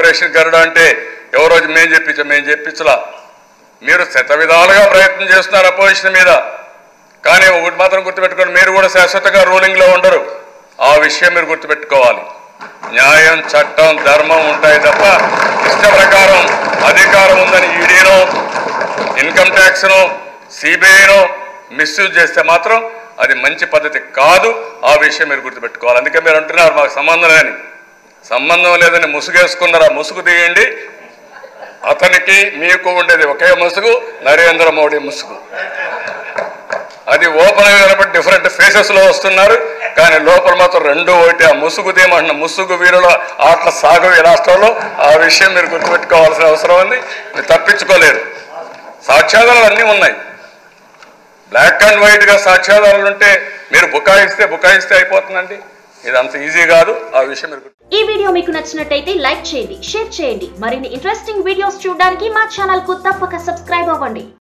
Operation గరుడ అంటే ఎవరో మేము చెప్పించలా. మీరు శత విధాలుగా ప్రయత్నం చేస్తున్నారు అపోజిషన్ మీద. కానీ ఒకటి మాత్రం గుర్తుపెట్టుకోండి, మీరు కూడా శాశ్వతంగా రూలింగ్లో ఉండరు. ఆ విషయం మీరు గుర్తుపెట్టుకోవాలి. న్యాయం, చట్టం, ధర్మం ఉంటాయి తప్ప ఇష్ట ప్రకారం అధికారం ఉందని ఈడీనో, ఇన్కమ్ ట్యాక్స్ను, సిబిఐనో మిస్యూజ్ చేస్తే మాత్రం అది మంచి పద్ధతి కాదు. ఆ విషయం మీరు గుర్తుపెట్టుకోవాలి. అందుకే మీరు అంటున్నారు మాకు సంబంధం లేదని ముసుగేసుకున్నారు. ఆ ముసుగు తీయండి. అతనికి మీకు ఉండేది ఒకే ముసుగు, నరేంద్ర మోడీ ముసుగు. అది ఓపెన్ అయినప్పుడు డిఫరెంట్ ఫేసెస్లో వస్తున్నారు, కానీ లోపల మాత్రం రెండు ఒకటి. ఆ ముసుగు తీయమంటున్న ముసుగు వీరుల ఆటల సాగు ఈ రాష్ట్రంలో. ఆ విషయం మీరు గుర్తుపెట్టుకోవాల్సిన అవసరం ఉంది. మీరు తప్పించుకోలేరు. సాక్ష్యాధారాలు అన్నీ ఉన్నాయి. బ్లాక్ అండ్ వైట్గా సాక్ష్యాధారాలు ఉంటే మీరు బుకాయిస్తే అయిపోతుందండి. ఇది అంత ఈజీ కాదు. ఆ విషయం మీరు ఈ వీడియో మీకు నచ్చినట్టయితే లైక్ చేయండి, షేర్ చేయండి. మరిన్ని ఇంట్రెస్టింగ్ వీడియోస్ చూడడానికి మా ఛానల్ కు తప్పక సబ్స్క్రైబ్ అవ్వండి.